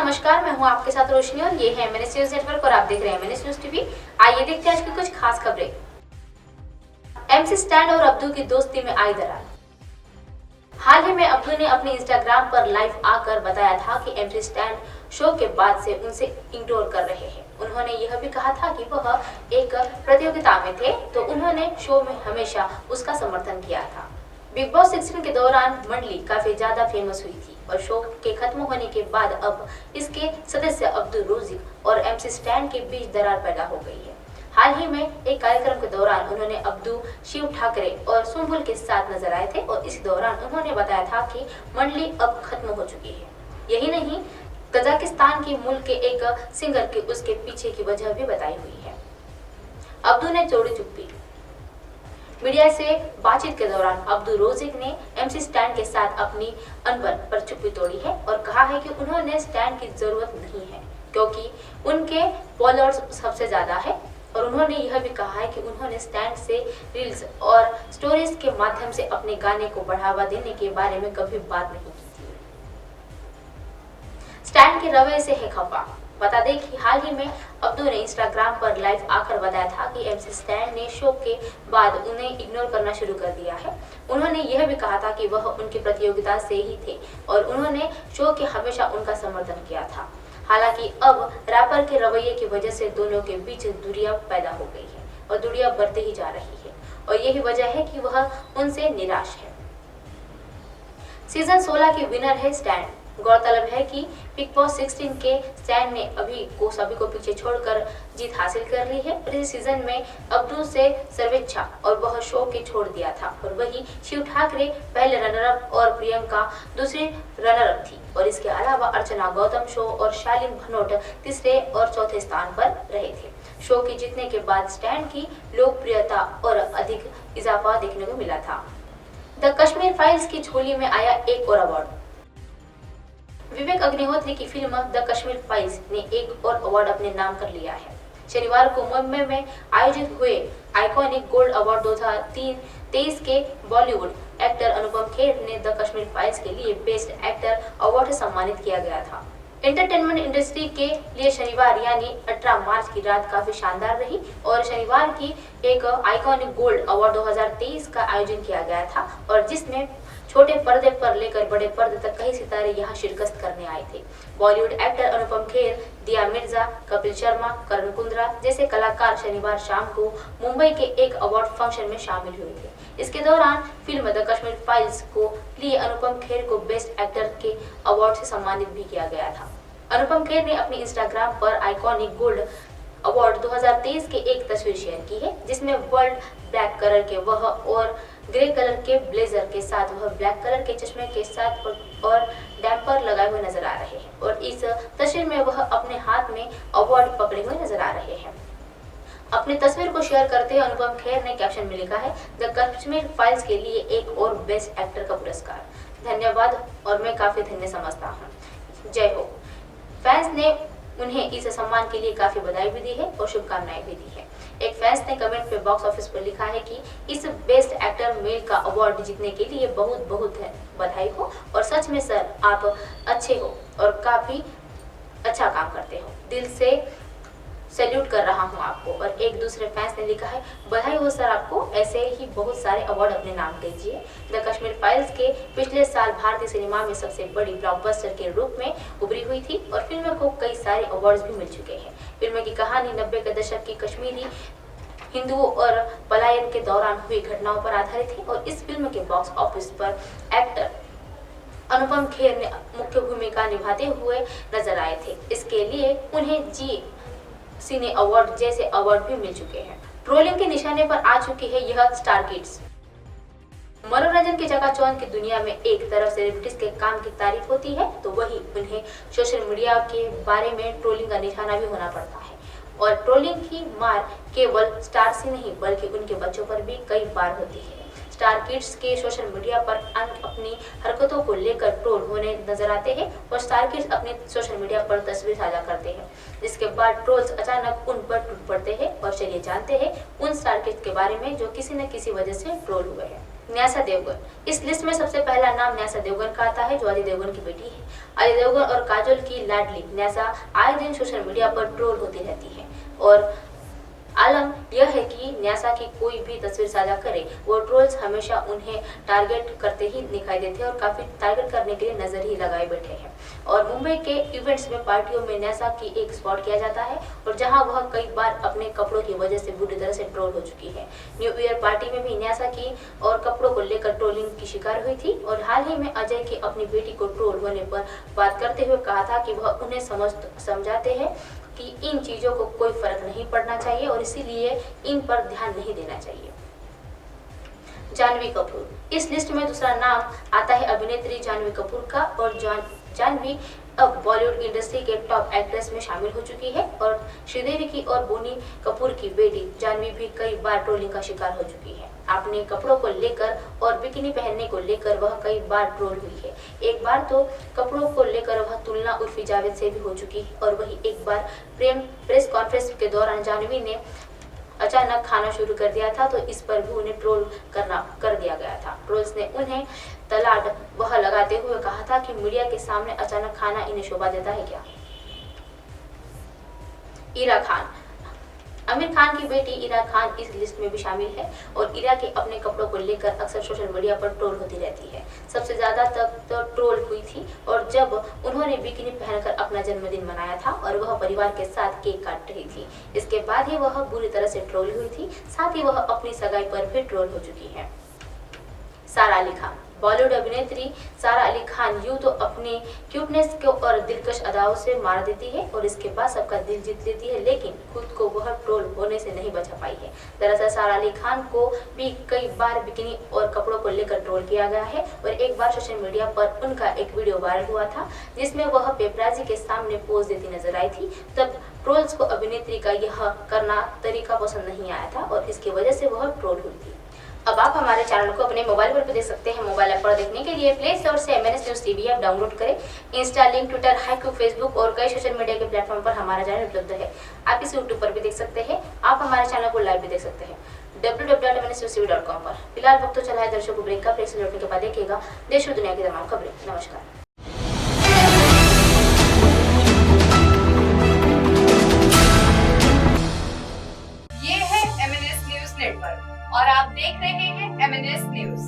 नमस्कार, मैं हूं आपके साथ रोशनी और ये है मैनेज न्यूज नेटवर्क और आप देख रहे हैं मैनेज न्यूज टीवी। आइए देखते हैं आज की कुछ खास खबरें। एमसी स्टैन और अब्दू की दोस्ती में आई दरार। हाल ही में अब्दू ने अपने इंस्टाग्राम पर लाइव आकर बताया था कि एमसी स्टैन शो के बाद से उनसे इग्नोर कर रहे हैं। उन्होंने यह भी कहा था कि वह एक प्रतियोगिता में थे तो उन्होंने शो में हमेशा उसका समर्थन किया था। बिग बॉस 16 के दौरान मंडली काफी ज्यादा फेमस हुई थी और शो के खत्म होने के बाद अब इसके सदस्य अब्दुल रोजिक और एमसी स्टैन के बीच दरार पैदा हो गई है। हाल ही में एक कार्यक्रम के दौरान उन्होंने अब्दू, शिव ठाकरे और सुम्बुल के साथ नजर आए थे और इस दौरान उन्होंने बताया था कि मंडली अब खत्म हो चुकी है। यही नहीं, कजाकिस्तान के मुल्क के एक सिंगर के उसके पीछे की वजह भी बताई हुई है। अब्दू ने तोड़ी चुप्पी। मीडिया से बातचीत के दौरान अब्दुल रोजिक ने एमसी स्टैन के साथ अपनी अनबन पर चुप्पी तोड़ी है और कहा है कि उन्होंने स्टैन की जरूरत नहीं है क्योंकि उनके फॉलोअर्स सबसे ज्यादा है और उन्होंने यह भी कहा है कि उन्होंने स्टैन से रील्स और स्टोरीज के माध्यम से अपने गाने को बढ़ावा देने के बारे में कभी बात नहीं की थी। स्टैन के रवैये से है खफा। बता दें कि हाल ही में अब्दू ने इंस्टाग्राम पर लाइव आकर बताया था कि एमसी स्टैन ने शो के बाद उन्हें इग्नोर करना शुरू कर दिया है। उन्होंने यह भी कहा था कि वह उनकी प्रतियोगिता से ही थे और उन्होंने शो के हमेशा उनका समर्थन किया था। हालांकि अब रैपर के रवैये की वजह से दोनों के बीच दूरियां पैदा हो गई है और दूरियां बढ़ती ही जा रही है और यही वजह है कि वह उनसे निराश है। सीजन 16 की विनर है स्टैन। गौरतलब है कि बिग बॉस 16 के स्टैन ने सभी को पीछे छोड़कर जीत हासिल कर ली है और इस सीजन में अब्दू से सर्वेच्छा और वह शो के छोड़ दिया था और वही शिव ठाकरे पहले रनरअप और प्रियंका दूसरी रनरअप थी और इसके अलावा अर्चना गौतम शो और शालीन भनोट तीसरे और चौथे स्थान पर रहे थे। शो के जीतने के बाद स्टैन की लोकप्रियता और अधिक इजाफा देखने को मिला था। द कश्मीर फाइल्स की झोली में आया एक और अवार्ड। विवेक अग्निहोत्री की फिल्म द कश्मीर फाइल्स ने एक और अवार्ड अपने नाम कर लिया है। शनिवार को मुंबई में आयोजित हुए आइकॉनिक गोल्ड अवार्ड 2023 के बॉलीवुड एक्टर अनुपम खेर ने द कश्मीर फाइल्स के लिए बेस्ट एक्टर अवार्ड से सम्मानित किया गया था। एंटरटेनमेंट इंडस्ट्री के लिए शनिवार यानी 18 मार्च की रात काफी शानदार रही और शनिवार की एक आइकॉनिक गोल्ड अवार्ड 2023 का आयोजन किया गया था और जिसमें छोटे पर्दे पर लेकर बड़े पर्दे तक कई सितारे यहाँ शिरकत करने आए थे। बॉलीवुड एक्टर अनुपम खेर, दिया मिर्जा, कपिल शर्मा, करण कुंद्रा जैसे कलाकार शनिवार शाम को मुंबई के एक अवार्ड फंक्शन में शामिल हुए थे। इसके दौरान फिल्म द कश्मीर फाइल्स को लिए अनुपम खेर को बेस्ट एक्टर के अवार्ड से सम्मानित भी किया गया था। अनुपम खेर ने अपने इंस्टाग्राम पर आइकॉनिक गोल्ड अवार्ड 2023 के एक तस्वीर शेयर की है जिसमें वर्ल्ड ब्लैक कलर के वह और ग्रे कलर के ब्लेजर के साथ वह ब्लैक कलर के चश्मे के साथ और डैम्पर लगाए हुए नजर आ रहे हैं और इस तस्वीर में वह अपने हाथ में अवार्ड पकड़े हुए नजर आ रहे हैं। अपनी तस्वीर को शेयर करते हुए अनुपम खेर ने कैप्शन में लिखा है, द कश्मीर फाइल्स के लिए एक और बेस्ट एक्टर का पुरस्कार। धन्यवाद और मैं काफी धन्य समझता हूँ। जय हो। फैंस ने उन्हें इस सम्मान के लिए काफी बधाई भी दी है और शुभकामनाएं भी दी है। एक फैंस ने कमेंट पे बॉक्स ऑफिस पर लिखा है कि इस बेस्ट एक्टर मेल का अवार्ड जीतने के लिए बहुत बहुत बधाई हो और सच में सर आप अच्छे हो और काफी अच्छा काम करते हो। दिल से सैल्यूट कर रहा हूं आपको। और एक दूसरे फैंस ने लिखा है, बधाई हो सर आपको, ऐसे ही बहुत सारे अवार्ड अपने नाम कीजिए। द कश्मीर फाइल्स के पिछले साल भारतीय सिनेमा में सबसे बड़ी ब्लॉकबस्टर के रूप में उभरी हुई थी और फिल्म को कई सारे अवार्ड्स भी मिल चुके हैं। फिल्म की कहानी 90 के दशक की कश्मीरी हिंदुओं और पलायन के दौरान हुई घटनाओं पर आधारित है और इस फिल्म के बॉक्स ऑफिस पर एक्टर अनुपम खेर ने मुख्य भूमिका निभाते हुए नजर आए थे। इसके लिए उन्हें जी सिने अवार्ड जैसे अवार्ड भी मिल चुके हैं। ट्रोलिंग के निशाने पर आ चुकी है यह स्टार किड्स। मनोरंजन की चकाचौंध की दुनिया में एक तरफ सेलिब्रिटीज के काम की तारीफ होती है तो वहीं उन्हें सोशल मीडिया के बारे में ट्रोलिंग का निशाना भी होना पड़ता है और ट्रोलिंग की मार केवल स्टार्स ही नहीं बल्कि उनके बच्चों पर भी कई बार होती है। स्टार किड्स के सोशल मीडिया पर अपनी हरकतों को लेकर ट्रोल होने नजर आते हैं और स्टार किड्स अपने सोशल मीडिया पर तस्वीर साझा करते हैं जिसके बाद ट्रोल्स अचानक उन पर टूट पड़ते हैं और चलिए जानते हैं उन स्टार किड्स के बारे में जो किसी न किसी वजह से ट्रोल हुए हैं। न्यासा देवगन। इस लिस्ट में सबसे पहला नाम न्यासा देवगन का आता है, जो अजय देवगन की बेटी है। अजय देवगन और काजोल की लाडली न्यासा आए दिन सोशल मीडिया पर ट्रोल होती रहती है और आलम यह है कि न्यासा की कोई भी तस्वीर साझा करे वो ट्रोल्स हमेशा उन्हें टारगेट करते ही दिखाई देते हैं और काफी टारगेट करने के लिए नजर ही लगाए बैठे हैं। और मुंबई के इवेंट्स में पार्टियों में न्यासा की एक स्पॉट किया जाता है और जहां वह कई बार अपने कपड़ों की वजह से बुरी तरह से ट्रोल हो चुकी है। न्यू ईयर पार्टी में भी न्यासा की और कपड़ों को लेकर ट्रोलिंग की शिकार हुई थी और हाल ही में अजय की अपनी बेटी को ट्रोल होने पर बात करते हुए कहा था कि वह उन्हें समझाते हैं कि इन चीजों को कोई फर्क नहीं पड़ना चाहिए और इसीलिए इन पर ध्यान नहीं देना चाहिए। जानवी कपूर। इस लिस्ट में दूसरा नाम आता है अभिनेत्री जानवी कपूर का और जानवी अब बॉलीवुड इंडस्ट्री के टॉप एक्ट्रेस में शामिल हो चुकी है और श्रीदेवी की और बोनी कपूर की बेटी जानवी भी कई बार ट्रोलिंग का शिकार हो चुकी है। अपने कपड़ों को लेकर और बिकिनी पहनने को लेकर वह कई बार ट्रोल हुई है। एक बार तो कपड़ों को लेकर वह तुलना उर्फी जावेद से भी हो चुकी है और वही एक बार प्रेस कॉन्फ्रेंस के दौरान जानवी ने अचानक खाना शुरू कर दिया था तो इस पर भी उन्हें ट्रोल कर दिया गया था। ट्रोल्स ने उन्हें तलाड वह लगाते हुए कहा था कि मीडिया के सामने अचानक खाना इन्हें शोभा देता है क्या। इरा खान। आमिर खान की बेटी इरा खान इस लिस्ट में भी शामिल है और इरा के अपने कपड़ों को लेकर अक्सर सोशल मीडिया पर ट्रोल होती रहती है। सबसे ज्यादा तक तो ट्रोल हुई थी और जब उन्होंने बिकिनी पहनकर अपना जन्मदिन मनाया था और वह परिवार के साथ केक काट रही थी। इसके बाद ही वह बुरी तरह से ट्रोल हुई थी, साथ ही वह अपनी सगाई पर भी ट्रोल हो चुकी है। सारा अली खान। बॉलीवुड अभिनेत्री सारा अली खान यूं तो अपने क्यूटनेस को और दिलकश अदाओं से मार देती है और इसके बाद सबका दिल जीत लेती है, लेकिन खुद को वह ट्रोल होने से नहीं बचा पाई है। दरअसल सारा अली खान को भी कई बार बिकिनी और कपड़ों को लेकर ट्रोल किया गया है और एक बार सोशल मीडिया पर उनका एक वीडियो वायरल हुआ था जिसमें वह पेपराजी के सामने पोज देती नजर आई थी। तब ट्रोल्स को अभिनेत्री का यह करना तरीका पसंद नहीं आया था और इसकी वजह से वह ट्रोल हुई थी। अब आप हमारे चैनल को अपने मोबाइल पर भी देख सकते हैं। मोबाइल ऐप पर देखने के लिए प्ले स्टोर से MNS news TV app download करें। Insta, link, Twitter, haiku, Facebook और कई सोशल मीडिया के प्लेटफॉर्म पर हमारा चैनल उपलब्ध है। आप इसे यूट्यूब पर भी देख सकते हैं। आप हमारे चैनल को लाइव भी देख सकते हैं www.mnsnewstv.com पर। फिलहाल वक्त तो चला है दर्शकों ब्रेक का। ब्रेक से लौटने के बाद देखिएगा देश और दुनिया की तमाम खबरें। नमस्कार। ये है MNS न्यूज नेटवर्क और आप देख रहे हैं MNS न्यूज।